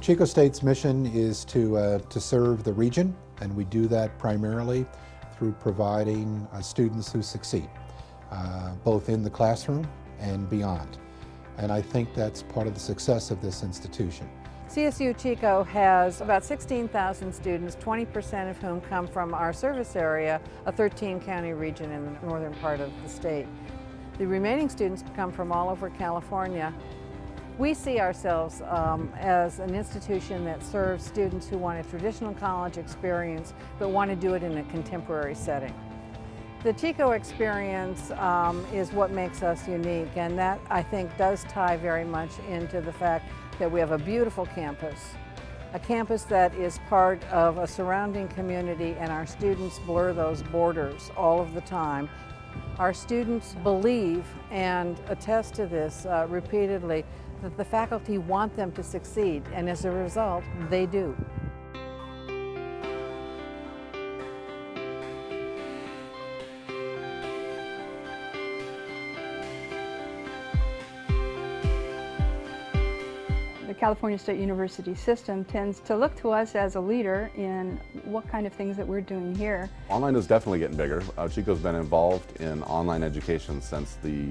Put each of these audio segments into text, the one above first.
Chico State's mission is to serve the region, and we do that primarily through providing students who succeed, both in the classroom and beyond. And I think that's part of the success of this institution. CSU Chico has about 16,000 students, 20% of whom come from our service area, a 13-county region in the northern part of the state. The remaining students come from all over California. We see ourselves as an institution that serves students who want a traditional college experience but want to do it in a contemporary setting. The Chico experience is what makes us unique, and that, I think, does tie very much into the fact that we have a beautiful campus, a campus that is part of a surrounding community, and our students blur those borders all of the time. Our students believe and attest to this repeatedly, that the faculty want them to succeed, and as a result, they do. The California State University system tends to look to us as a leader in what kind of things that we're doing here. Online is definitely getting bigger. Chico's been involved in online education since the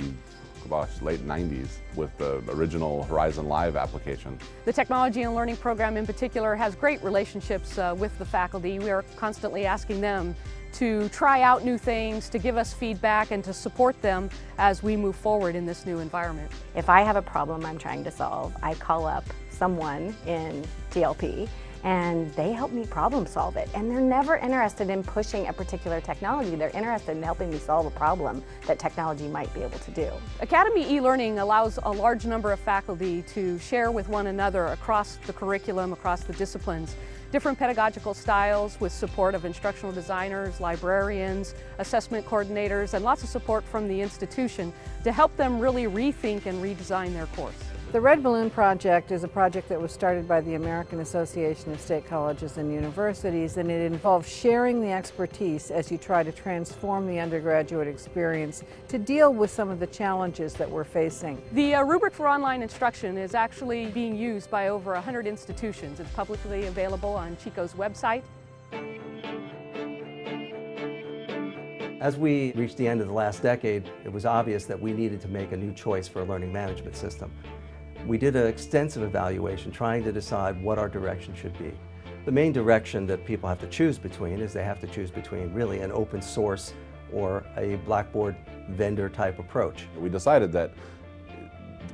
late 90s with the original Horizon Live application. The Technology and Learning program in particular has great relationships with the faculty. We are constantly asking them to try out new things, to give us feedback, and to support them as we move forward in this new environment. If I have a problem I'm trying to solve, I call up someone in TLP and they help me problem solve it. And they're never interested in pushing a particular technology. They're interested in helping me solve a problem that technology might be able to do. Academy e-learning allows a large number of faculty to share with one another across the curriculum, across the disciplines, different pedagogical styles with support of instructional designers, librarians, assessment coordinators, and lots of support from the institution to help them really rethink and redesign their course. The Red Balloon Project is a project that was started by the American Association of State Colleges and Universities, and it involves sharing the expertise as you try to transform the undergraduate experience to deal with some of the challenges that we're facing. The rubric for online instruction is actually being used by over 100 institutions. It's publicly available on Chico's website. As we reached the end of the last decade, it was obvious that we needed to make a new choice for a learning management system. We did an extensive evaluation trying to decide what our direction should be. The main direction that people have to choose between is they have to choose between really an open source or a Blackboard vendor type approach. We decided that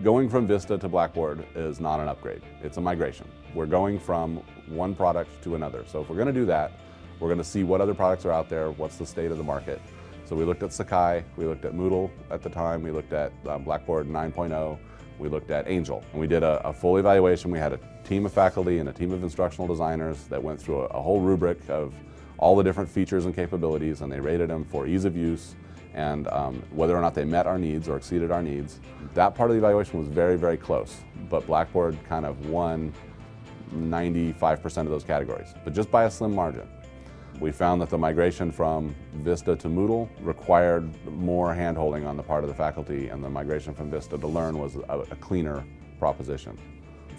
going from Vista to Blackboard is not an upgrade, it's a migration. We're going from one product to another. So if we're going to do that, we're going to see what other products are out there, what's the state of the market. So we looked at Sakai, we looked at Moodle at the time, we looked at Blackboard 9.0, we looked at Angel, and we did a full evaluation. We had a team of faculty and a team of instructional designers that went through a whole rubric of all the different features and capabilities, and they rated them for ease of use and whether or not they met our needs or exceeded our needs. That part of the evaluation was very, very close, but Blackboard kind of won 95% of those categories, but just by a slim margin. We found that the migration from Vista to Moodle required more hand-holding on the part of the faculty, and the migration from Vista to Learn was a cleaner proposition.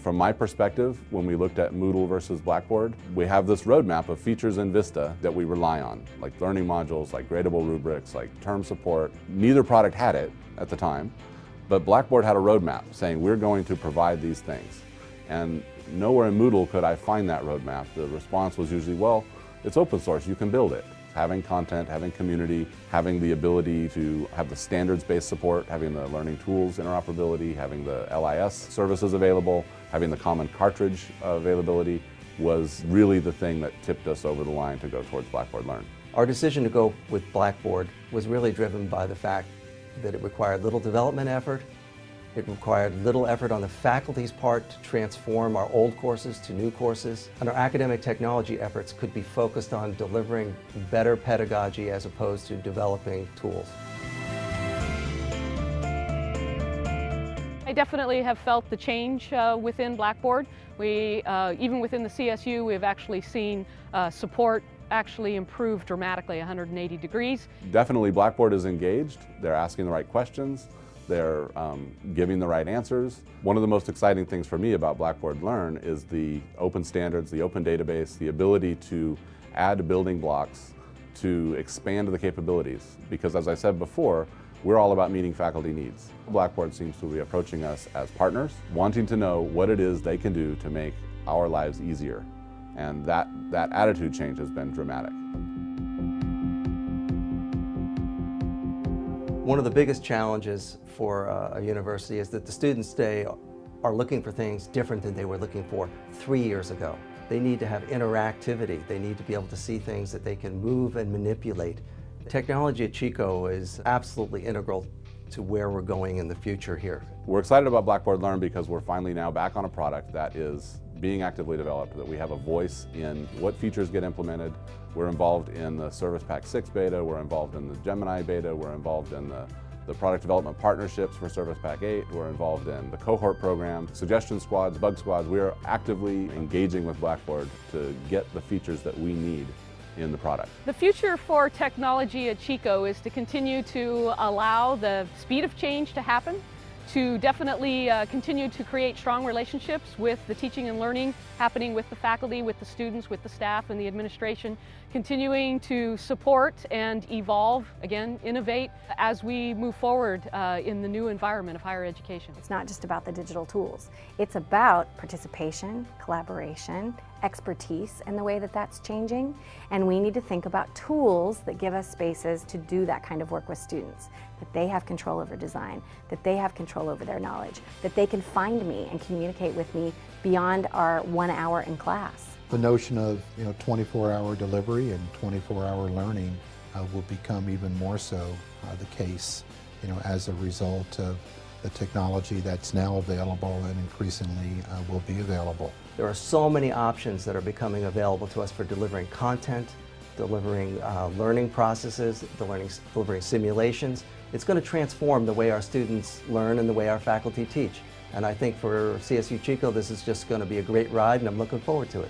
From my perspective, when we looked at Moodle versus Blackboard, we have this roadmap of features in Vista that we rely on, like learning modules, like gradable rubrics, like term support. Neither product had it at the time, but Blackboard had a roadmap saying we're going to provide these things. And nowhere in Moodle could I find that roadmap. The response was usually, well, it's open source, you can build it. Having content, having community, having the ability to have the standards-based support, having the learning tools interoperability, having the LIS services available, having the common cartridge availability was really the thing that tipped us over the line to go towards Blackboard Learn. Our decision to go with Blackboard was really driven by the fact that it required little development effort. It required little effort on the faculty's part to transform our old courses to new courses, and our academic technology efforts could be focused on delivering better pedagogy as opposed to developing tools. I definitely have felt the change within Blackboard. Even within the CSU, we've actually seen support actually improve dramatically 180 degrees. Definitely Blackboard is engaged. They're asking the right questions. they're giving the right answers. One of the most exciting things for me about Blackboard Learn is the open standards, the open database, the ability to add building blocks to expand the capabilities. Because as I said before, we're all about meeting faculty needs. Blackboard seems to be approaching us as partners, wanting to know what it is they can do to make our lives easier. And that attitude change has been dramatic. One of the biggest challenges for a university is that the students today are looking for things different than they were looking for 3 years ago. They need to have interactivity. They need to be able to see things that they can move and manipulate. Technology at Chico is absolutely integral to where we're going in the future here. We're excited about Blackboard Learn because we're finally now back on a product that is being actively developed, that we have a voice in what features get implemented. We're involved in the Service Pack 6 beta, we're involved in the Gemini beta, we're involved in the product development partnerships for Service Pack 8, we're involved in the cohort program, suggestion squads, bug squads. We are actively engaging with Blackboard to get the features that we need in the product. The future for technology at Chico is to continue to allow the speed of change to happen, to definitely continue to create strong relationships with the teaching and learning happening with the faculty, with the students, with the staff and the administration, continuing to support and evolve, again, innovate as we move forward in the new environment of higher education. It's not just about the digital tools. It's about participation, collaboration, expertise, and the way that that's changing. And we need to think about tools that give us spaces to do that kind of work with students, that they have control over design, that they have control over their knowledge, that they can find me and communicate with me beyond our 1 hour in class. The notion of 24-hour delivery and 24-hour learning will become even more so the case as a result of the technology that's now available and increasingly will be available. There are so many options that are becoming available to us for delivering content, delivering learning processes, delivering simulations. It's going to transform the way our students learn and the way our faculty teach. And I think for CSU Chico, this is just going to be a great ride, and I'm looking forward to it.